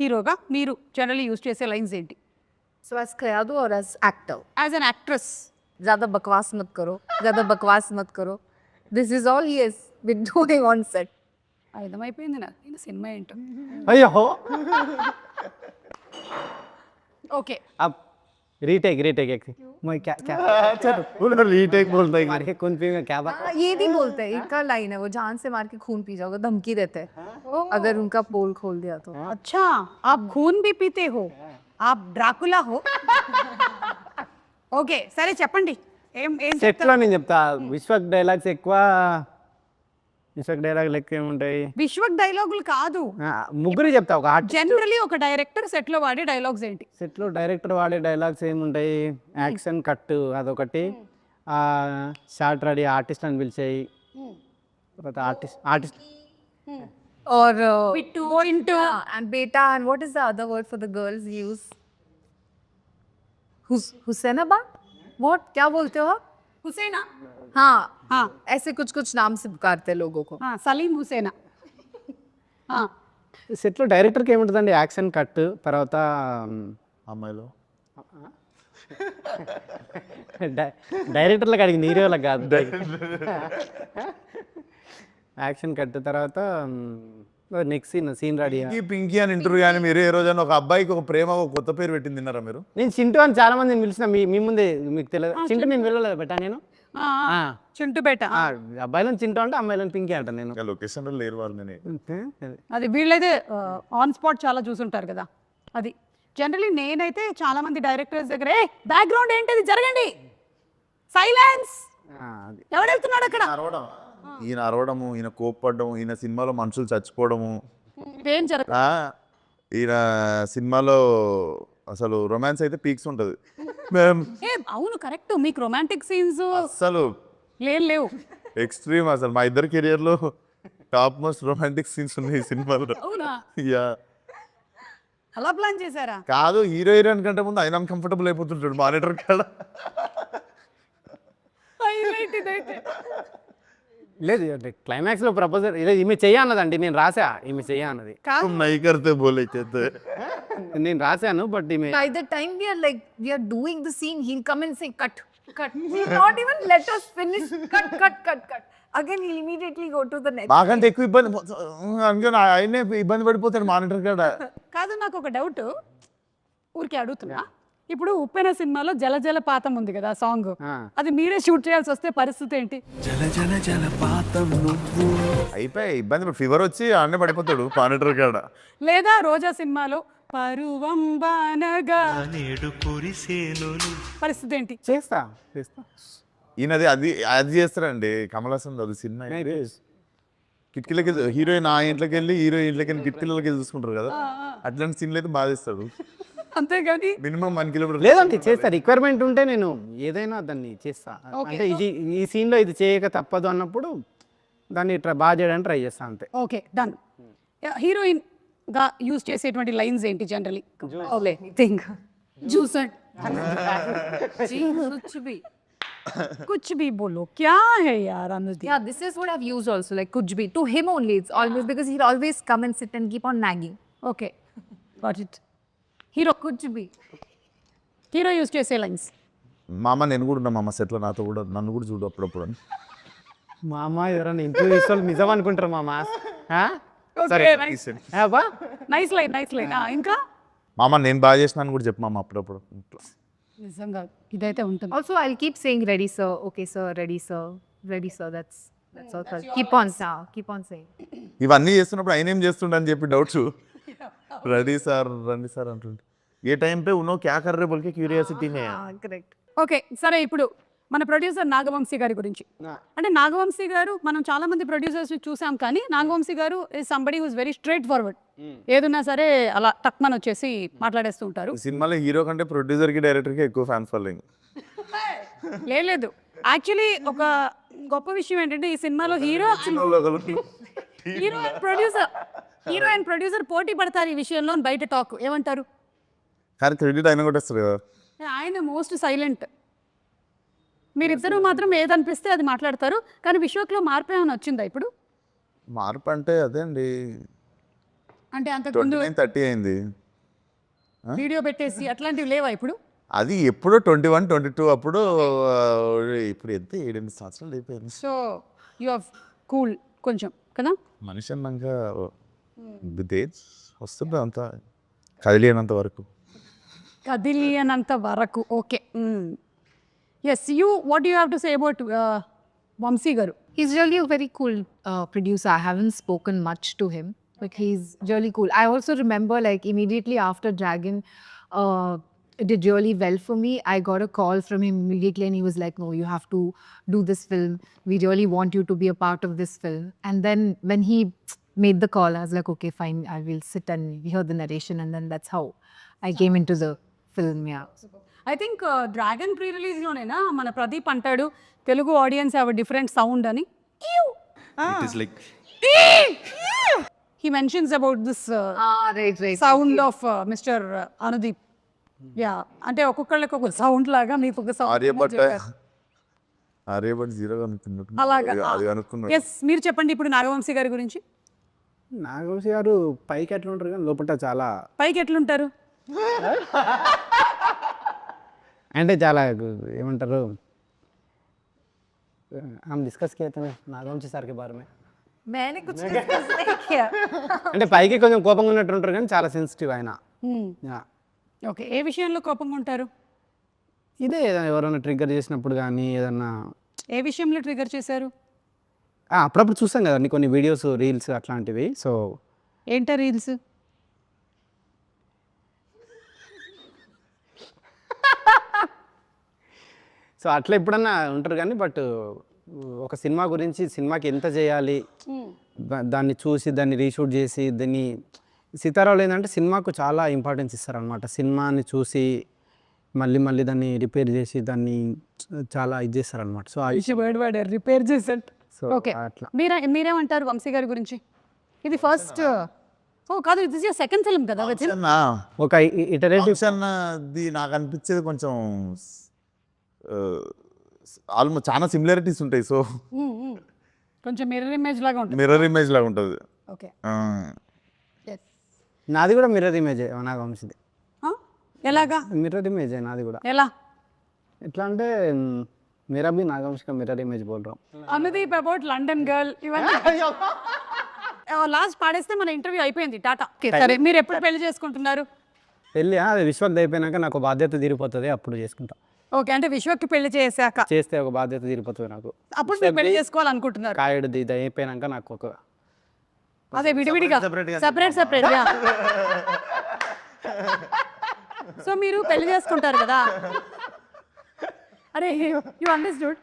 Speaker 1: హీరోగా మీరు జనరల్లీ యూజ్ చేసే లైన్స్ ఏంటి?
Speaker 3: So as Kayadu or as actor?
Speaker 1: As an actress.
Speaker 3: ज़्यादा बकवास मत करो, ज़्यादा बकवास मत करो. This is all he has been doing on set.
Speaker 1: అర్థమైపోయింది నాకు ఈయన సినిమా ఏంటో.
Speaker 6: అయ్యో
Speaker 1: ఓకే,
Speaker 6: अब रीटेक रीटेक एक मैं क्या
Speaker 2: రీటేక్ బోల్తాయి
Speaker 6: मारे कौन पीएगा क्या बात
Speaker 3: हाँ, ये नहीं बोलते हैं, एक का लाइन है वो, जान से मार के खून पी जाओगे, धमकी देते हैं अगर उनका पोल खोल दिया तो.
Speaker 1: अच्छा आप खून भी पीते हो, आप డ్రాకులా हो. ఓకే సరే చెప్పండి, ఏం ఏం
Speaker 6: సెట్లో నేను చెప్తా విశ్వక్ డైలాగ్స్ ఎక్కువ విశ్వక్ డైలాగ్ లెక్క ఏముంటాయి
Speaker 1: విశ్వక్ డైలాగులు కాదు,
Speaker 6: ముగ్గురు చెప్తా ఒక ఆర్టిస్ట్
Speaker 1: జనరల్లీ ఒక డైరెక్టర్ సెట్ లో వాడే డైలాగ్స్ ఏంటి?
Speaker 6: సెట్లో డైరెక్టర్ వాడే డైలాగ్స్ ఏముంటాయి, యాక్షన్ కట్ అదొకటి, షార్ట్ రెడీ ఆర్టిస్ట్ అని పిలిచాయి, తర్వాత ఆర్టిస్ట్
Speaker 3: और
Speaker 1: పిట్టు into
Speaker 3: and beta and what is the other word for the girls use? Husainabad? What? क्या बोलते हो आप?
Speaker 1: హుసేనా.
Speaker 3: हाँ
Speaker 1: हाँ
Speaker 3: ऐसे कुछ कुछ नाम से पुकारते हैं लोगों को.
Speaker 1: సలీం హుసేనా.
Speaker 6: సెట్లో డైరెక్టర్కి ఏముంటుందండి, యాక్షన్ కట్, తర్వాత
Speaker 2: అమ్మాయిలో
Speaker 6: డైరెక్టర్లకు అడిగి హీరోలకు కాదు, యాక్షన్ కట్ తర్వాత నెక్స్ట్ సీన్ రెడీ.
Speaker 2: పింకీ అని ఇంటర్వ్యూ కానీ మీరు ఏ రోజైనా ఒక అబ్బాయికి ఒక ప్రేమ ఒక కొత్త పేరు పెట్టింది తిన్నారా మీరు?
Speaker 6: నేను చింటూ అని చాలా మందిని పిలిచిన మీ ముందే మీకు తెలియదు, చింటూ నేను వెళ్ళలేదు బెట్టా నేను
Speaker 1: చింటూ బేట.
Speaker 6: అబ్బాయిలను చింటూ అంటే అమ్మాయిలను పింకీ అంట నేను.
Speaker 2: లొకేషన్ లేరు వాళ్ళు. నేను
Speaker 1: అది వీళ్ళైతే ఆన్ స్పాట్ చాలా చూసుంటారు కదా. అది జనరలీ నేనైతే చాలా మంది డైరెక్టర్స్ దగ్గర ఏ బ్యాక్గ్రౌండ్ ఏంటది, జరగండి, సైలెన్స్, ఎవడు వెళ్తున్నాడు అక్కడ,
Speaker 2: ఈయన అరవడము, ఈయన కోప్పడము, ఈయన సినిమాలో మనుషులు చచ్చిపోవడము,
Speaker 1: ఏం జరగ.
Speaker 2: ఈయన సినిమాలో అసలు రొమాన్స్ అయితే పీక్స్ ఉంటుంది.
Speaker 1: ఏ అవును కరెక్ట్, మీకు రొమాంటిక్ సీన్స్
Speaker 2: అసలు
Speaker 1: లేవు.
Speaker 2: ఎక్స్ట్రీమ్ అసలు మా ఇద్దరు కెరియర్లో టాప్ మోస్ట్ రొమాంటిక్ సీన్స్ ఉన్నాయి ఈ సినిమాలో.
Speaker 1: అవునా?
Speaker 2: యా
Speaker 1: అలా ప్లాన్ చేశారా?
Speaker 2: కాదు, హీరో హీరోయిన్ కంటే ముందు ఆయన కంఫర్టబుల్ అయిపోతుంటాడు మానిటర్ కాడ.
Speaker 1: హైలైట్ ఇదైతే.
Speaker 6: లేదు అంటే క్లైమాక్స్లో ప్రపోజల్ ఈమె చెయ్య అన్నదండి, నేను రాసా ఈమె చెయ్య అన్నది,
Speaker 2: నై కర్తే బోలే చేస్తే
Speaker 6: నేను రాశాను బట్ ఈమె.
Speaker 3: By the time we are doing the scene, he'll come and say cut. He'll not even let us finish. Cut. Again, he'll immediately go to the next.
Speaker 2: మాకంటే ఎక్కువ ఇబ్బంది అనుకుని ఆయనే ఇబ్బంది పడిపోతాడు మానిటర్ కాడ.
Speaker 1: కాదు, నాకు ఒక డౌట్ ఊరికే అడుగుతున్నా. ఇప్పుడు ఉప్పెన సినిమాలో జల జలపాతం ఉంది కదా సాంగ్, అది మీరే షూట్ చేయాల్సి వస్తే పరిస్థితి ఏంటి?
Speaker 2: అయిపోయి ఇబ్బంది, ఫీవర్ వచ్చి ఆడనే పడిపోతాడు మానిటర్ కాడ.
Speaker 1: లేదా రోజా సినిమాలో పరువం బానగా పరిస్థితి ఏంటి?
Speaker 6: చేస్తా
Speaker 2: ఈయనది అది చేస్తారండి కమల్ హాసన్ అది సినిమా కిటికీలకి హీరోయిన్ ఆ ఇంట్లోకి వెళ్ళి హీరో ఇంట్లోకి వెళ్ళి కిటికీలకి చూసుకుంటారు కదా, అట్లాంటి సీన్లు అయితే బాగా చేస్తాడు.
Speaker 1: అంతేగాని
Speaker 2: మినిమం 1 కిలోమీటర్
Speaker 6: లేదంటే చేస్తా, రిక్వైర్మెంట్ ఉంటే నేను ఏదైనా దాన్ని చేస్తా. అంటే ఈ సీన్లో ఇది చేయక తప్పదు అన్నప్పుడు దాన్ని బాగా చేయడానికి ట్రై చేస్తా అంతే.
Speaker 1: Okay done. హీరోయిన్ గా యూజ్ చేసేటువంటి లైన్స్ ఏంటి generally?
Speaker 3: Let me think.
Speaker 1: Juice कुछ भी बोलो, क्या है यार अनुदी?
Speaker 3: Yeah, this is what I've used also, like kuch bhi. To him only, it's always because he'll always come and sit and keep on nagging.
Speaker 1: Okay, got it. Hero కుచ్ బి, hero use చేసే lines.
Speaker 2: మామ నేను కూడా ఉన్నా మామ సెట్లో, నాతో కూడా నన్ను కూడా చూడు అప్పుడప్పుడు అని.
Speaker 6: మా అమ్మ ఎవరైనా ఇంట్లో తీసుకోవాలి నిజం అనుకుంటారు మామ.
Speaker 2: సరే
Speaker 1: నైస్ లైన్. ఇంకా
Speaker 2: మామ నేను బాగా చేసినాను కూడా చెప్పు మామ అప్పుడప్పుడు.
Speaker 1: నిజంగా ఇదైతే ఉంటుంది.
Speaker 3: Also, I'll keep saying ready sir, okay sir, ready sir. That's all. Keep on saying.
Speaker 2: ఇవన్నీ చేస్తున్నప్పుడు ఆయన ఏం చేస్తుండని చెప్పి డౌట్స్. రండి సార్ అంటుంటే ఏ టైం పే ఉన్నో క్యా కర్ రే బోల్కే క్యూరియాసిటీనే.
Speaker 3: Correct.
Speaker 1: ఓకే సరే, ఇప్పుడు మన ప్రొడ్యూసర్ నాగవంశీ గారి గురించి. అంటే నాగవంశీ గారు మనం చాలా మంది ప్రొడ్యూసర్స్ చూసాం, కానీ Nagavamsi garu is somebody who's very straightforward. ఏదున్నా సరే అలా టక్మన్ వచ్చేసి మాట్లాడేస్తూ ఉంటారు.
Speaker 2: సినిమాలో హీరో కంటే ప్రొడ్యూసర్ కి డైరెక్టర్ కి ఎక్కువ ఫ్యాన్ ఫాలోయింగ్.
Speaker 1: లేదు యాక్చువల్లీ ఒక గొప్ప విషయం ఏంటంటే ఈ సినిమాలో హీరో అండ్ ప్రొడ్యూసర్ పోటీ పడతారు ఈ విషయంలో, బయట టాక్ ఏమంటారు?
Speaker 2: కానీ క్రెడిట్ ఆయన కొట్టేస్తారు కదా.
Speaker 1: ఆయన మోస్ట్ సైలెంట్, మీరిద్దరూ మాత్రం ఏదనిపిస్తే అది మాట్లాడతారు. కానీ విశ్వక్లో మార్పు ఏమైనా వచ్చిందా ఇప్పుడు?
Speaker 2: మార్పు అంటే అదే అండి,
Speaker 1: అంటే అంతకుముందు
Speaker 2: 29-30 అయింది.
Speaker 1: వీడియో పెట్టేసి అట్లాంటివి లేవా ఇప్పుడు?
Speaker 2: అది ఎప్పుడో 21-22 అప్పుడు. ఇప్పుడు ఎంత 7-8 సంవత్సరాలు అయిపోయింది.
Speaker 1: సో యు ఆర్ కూల్ కొంచెం కదా.
Speaker 2: మనిషి అన్నాక ఏజ్ వస్తుంది అంతా కదిలేనంత వరకు.
Speaker 1: కదిలియనంత వరకు okay. Yes you what you have to say about Vamsi garu?
Speaker 3: He's really a very cool producer. I haven't spoken much to him, but he's really cool. I also remember, like, immediately after Dragon, it did really well for me. I got a call from him immediately, and he was like, "No, you have to do this film. We really want you to be a part of this film." And then when he made the call, I was like, "Okay, fine. I will sit and hear the narration." And then that's how I came into the film. Yeah.
Speaker 1: I think Dragon ప్రీ రిలీజ్లోనేనా మన ప్రదీప్ అంటాడు Telugu audience have different sound అని. He mentions about this
Speaker 3: Right.
Speaker 1: Sound of mister Anudeep. Yeah అంటే ఒక్కొక్కళ్ళకి ఒక sound లాగా మీకు ఒక
Speaker 2: ఆర్యభట్ట
Speaker 1: సౌండ్
Speaker 2: ఆర్యభట్ 0 అనుకున్నట్టు
Speaker 1: అలాగా.
Speaker 2: అది అనుకున్నాడు.
Speaker 1: ఎస్ మీరు చెప్పండి ఇప్పుడు నాగవంశీ గారి గురించి.
Speaker 6: నాగవంశీ గారు పైకి ఎట్లా ఉంటారు కానీ లోపల చాలా
Speaker 1: పైకి ఎట్లుంటారు?
Speaker 6: అంటే చాలా ఏమంటారు, हम डिस्कस किए थे नागवंशी సార్ के बारे में.
Speaker 3: मैंने कुछ discuss नहीं किया.
Speaker 6: అంటే పైకి కొంచెం కోపంగా ఉన్నట్టు ఉంటారు కానీ చాలా సెన్సిటివ్ ఆయన. Yeah.
Speaker 1: ఓకే, ఏ విషయంలో కోపంగా ఉంటారు?
Speaker 6: ఇదే ఎవరైనా ట్రిగ్గర్ చేసినప్పుడు కానీ ఏదన్నా
Speaker 1: ఏ విషయంలో ట్రిగర్ చేశారు?
Speaker 6: అప్పుడప్పుడు చూస్తాం కదండి కొన్ని వీడియోస్, రీల్స్ అట్లాంటివి. సో
Speaker 1: ఏంటా రీల్స్?
Speaker 6: సో అట్లా ఎప్పుడన్నా ఉంటారు కానీ బట్ ఒక సినిమా గురించి, సినిమాకి ఎంత చేయాలి, దాన్ని చూసి దాన్ని రీషూట్ చేసి దాన్ని సీతారావులు ఏంటంటే సినిమాకు చాలా ఇంపార్టెన్స్ ఇస్తారనమాట. సినిమాని చూసి మళ్ళీ మళ్ళీ దాన్ని రిపేర్ చేసి దాన్ని చాలా ఇది చేస్తారనమాట. సో
Speaker 1: వర్డ్ రిపేర్ చేసేట్.
Speaker 6: సో
Speaker 1: ఓకే,
Speaker 6: అట్లా
Speaker 1: మీరేమంటారు వంశీ గారి గురించి? ఇది ఫస్ట్ కాదు, ఇది సెకండ్ ఫిల్మ్ కదా with him?
Speaker 6: ఒక ఇటరేటివ్
Speaker 2: అన్నది నాకు అనిపించేది కొంచెం ఆల్మోస్ట్ చాలా సిమిలారిటీస్ ఉంటాయి. సో
Speaker 1: కొంచెం మిర్రర్ ఇమేజ్ లాగా ఉంటుంది.
Speaker 2: మిర్రర్ ఇమేజ్ లాగా ఉంటుంది.
Speaker 1: ఓకే,
Speaker 6: నాది కూడా మిర్రర్ ఇమేజే నాగవంశీది.
Speaker 1: ఎలాగా
Speaker 6: మిర్రర్ ఇమేజే నాది కూడా.
Speaker 1: ఎలా?
Speaker 6: ఎట్లా అంటే मेरा भी नागवंश का मिरर इमेज बोल रहा हूँ.
Speaker 1: అనుదీప్ అబౌట్ లండన్ గర్ల్ ఇవన్నీ లాస్ట్ పాడేస్తే మన ఇంటర్వ్యూ అయిపోయింది, టాటా. సరే, మీరు ఎప్పుడు పెళ్లి చేసుకుంటున్నారు?
Speaker 6: పెళ్ళి అది విశ్వక్ అయిపోయినాక నాకు బాధ్యత తీరిపోతుంది, అప్పుడు చేసుకుంటా.
Speaker 1: ఓకే, అంటే విశ్వక్కి పెళ్లి చేశాక
Speaker 6: చేస్తే ఒక బాధ్యత తీరిపోతుంది నాకు.
Speaker 1: అప్పుడు మీరు పెళ్లి చేసుకోవాలనుకుంటున్నారు?
Speaker 6: కాయడిది ఇది అయిపోయినాక నాకు ఒక
Speaker 1: అదే విడివిడిగా సెపరేట్ సో మీరు పెళ్లి చేసుకుంటారు కదా. అరే you understood,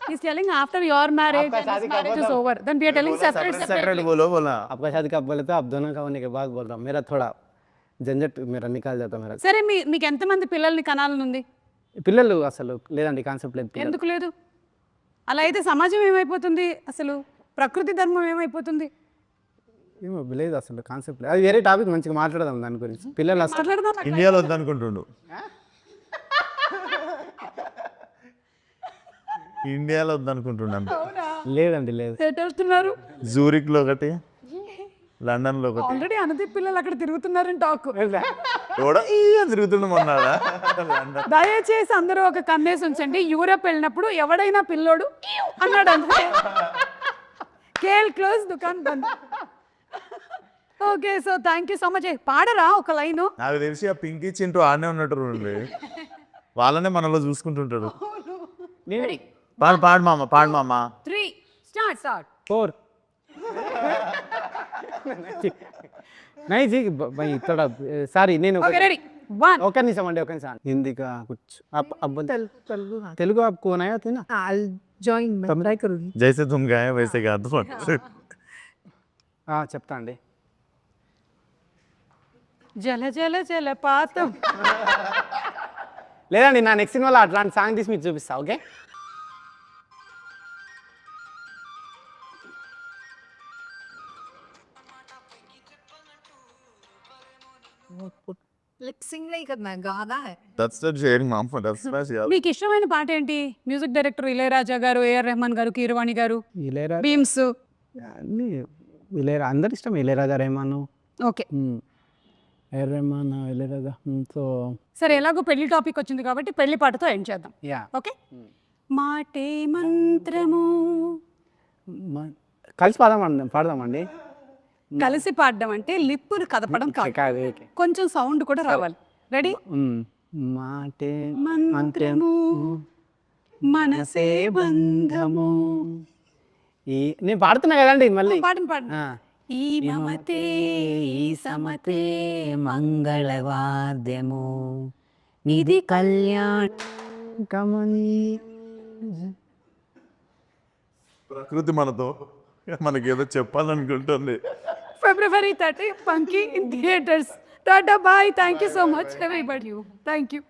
Speaker 1: he's telling after your marriage and his marriage is over then we are telling separate.
Speaker 2: बोलो
Speaker 6: आपका शादी कब बोले तो आप दोनों का होने के बाद बोल रहा हूँ. मेरा थोड़ा झंझट मेरा निकाल जाता मेरा.
Speaker 1: సరే, మీకు ఎంతమంది పిల్లల్ని కనాలని ఉంది?
Speaker 6: పిల్లలు అసలు లేదండి, కాన్సెప్ట్ లేదు.
Speaker 1: ఎందుకు లేదు? అలా అయితే సమాజం ఏమైపోతుంది, అసలు ప్రకృతి ధర్మం ఏమైపోతుంది?
Speaker 6: ఏమో లేదు, అసలు కాన్సెప్ట్ లేదు. అది వేరే టాపిక్, మంచిగా మాట్లాడదాం దాని గురించి. పిల్లలు అసలు
Speaker 1: మాట్లాడదాం.
Speaker 2: ఇండియాలో వద్దనుకుంటుండు. ఇండియాలో వద్దనుకుంటున్నాను.
Speaker 6: లేదండి, లేదు.
Speaker 1: ఎటు వెళ్తున్నారు?
Speaker 2: జూరిక్లో ఒకటి, లండన్లో ఒకటి.
Speaker 1: ఆల్రెడీ అనుదీప్ పిల్లలు అక్కడ తిరుగుతున్నారని టాక్.
Speaker 2: తిరుగుతుండు మొన్నాడా లండన్.
Speaker 1: దయచేసి అందరూ ఒక కన్నేసి ఉంచండి. యూరప్ వెళ్ళినప్పుడు ఎవడైనా పిల్లోడు అన్నాడు అంతే, కేల్ క్లోజ్, దుకాన్ బంద్. Okay, so thank you so much. పాడరా ఒక లైను?
Speaker 2: నాకు తెలిసి ఆ పింకీ చింటూ ఆడనే ఉన్నట్టు వాళ్ళనే మనలో చూసుకుంటుంటాడు. పాడు మామ
Speaker 1: 3 స్టార్ట్
Speaker 6: 4 नहीं जी भाई थोड़ा సారీ నేను
Speaker 1: ఓకే, రెడీ 1
Speaker 6: ఒక నిమిషం అండి, ఒక నిమిషం. హిందీ का कुछ अब तेलुगु आपको नहीं आती ना?
Speaker 3: I'll join. मैं try करूँगी.
Speaker 2: జైసే తుమ్ గాయే వైసే కాదు.
Speaker 6: చెప్తా అండి.
Speaker 1: జల జల జల పాతం.
Speaker 6: లేదండి, నా నెక్స్ట్ సినిమాలో అట్లాంటి సాంగ్ తీసి మీకు చూపిస్తా. ఓకే,
Speaker 3: Lip sync नहीं करना है, गाना है.
Speaker 2: That's the sharing ma'am for that's my యార్.
Speaker 1: మీకు ఇష్టమైన పాట ఏంటి? మ్యూజిక్ డైరెక్టర్ ఇళయరాజా గారు, ఏఆర్ రెహమాన్ గారు, కీరవాణి గారు,
Speaker 6: ఇళయరాజా
Speaker 1: బీమ్స్.
Speaker 6: అన్నీ అందరి ఇష్టం, ఇళయరాజా, రెహమాన్,
Speaker 1: ఓకే
Speaker 6: రెహమాన్, ఇళయరాజా. సో
Speaker 1: సరే, ఎలాగో పెళ్లి టాపిక్ వచ్చింది కాబట్టి పెళ్లి పాటతో ఎండ్ చేద్దాం.
Speaker 6: Yeah,
Speaker 1: okay. మాటే మంత్రము.
Speaker 6: కలిసి పాడదామండి.
Speaker 1: కలిసి పాడడం అంటే లిప్పులు కదపడం కాదు,
Speaker 6: కాదు, ఓకే.
Speaker 1: కొంచెం సౌండ్ కూడా రావాలి. రెడీ?
Speaker 6: మాటే
Speaker 1: మంత్రము మనసే బంధము.
Speaker 6: నేను పాడుతున్నా కదండి మళ్ళీ.
Speaker 1: పాడండి పాడండి. ఈ మమతే ఈ సమతే
Speaker 9: మంగళవాద్యము నిధి కళ్యాణ
Speaker 6: కమని.
Speaker 2: ప్రకృతి మనతో మనకేదో చెప్పాలనుకుంటుంది.
Speaker 1: February 30, Punky in theaters. Tata, bye. Thank you so much, everybody. Thank you.